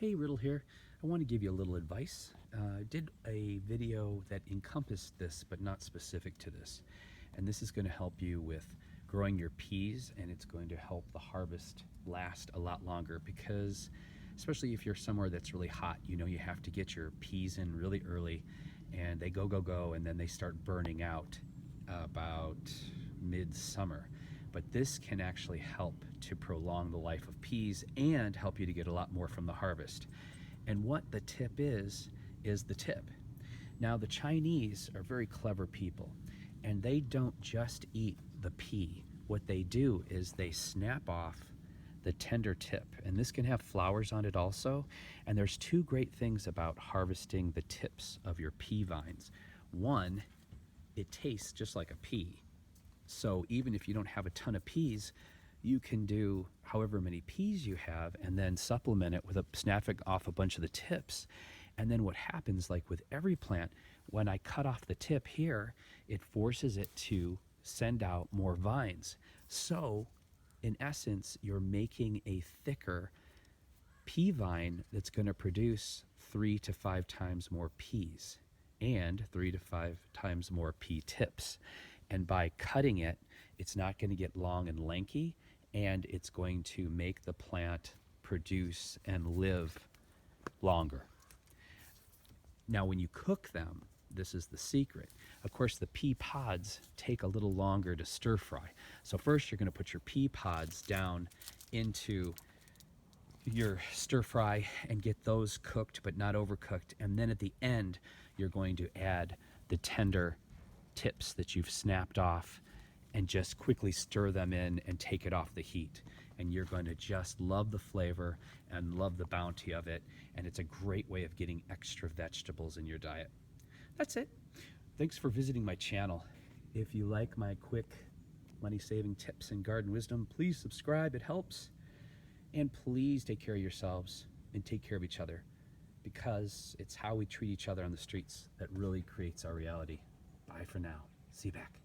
Hey, Riddle here. I want to give you a little advice. I did a video that encompassed this, but not specific to this. And this is going to help you with growing your peas, and it's going to help the harvest last a lot longer because, especially if you're somewhere that's really hot, you know you have to get your peas in really early, and they go, and then they start burning out about midsummer. But this can actually help to prolong the life of peas and help you to get a lot more from the harvest. And what the tip is the tip. Now, the Chinese are very clever people, and they don't just eat the pea. What they do is they snap off the tender tip, and this can have flowers on it also. And there's two great things about harvesting the tips of your pea vines. One, it tastes just like a pea. So even if you don't have a ton of peas, you can do however many peas you have and then supplement it with snapping off a bunch of the tips. And then what happens, like with every plant, when I cut off the tip here, it forces it to send out more vines. So in essence, you're making a thicker pea vine that's going to produce 3 to 5 times more peas and 3 to 5 times more pea tips. And by cutting it, it's not going to get long and lanky, and it's going to make the plant produce and live longer. Now, when you cook them, this is the secret. Of course, the pea pods take a little longer to stir fry. So first you're going to put your pea pods down into your stir fry and get those cooked but not overcooked. And then at the end, you're going to add the tender tips that you've snapped off and just quickly stir them in and take it off the heat. And you're going to just love the flavor and love the bounty of it. And it's a great way of getting extra vegetables in your diet. That's it. Thanks for visiting my channel. If you like my quick money-saving tips and garden wisdom, please subscribe. It helps. And please take care of yourselves and take care of each other, because it's how we treat each other on the streets that really creates our reality. Bye for now. See you back.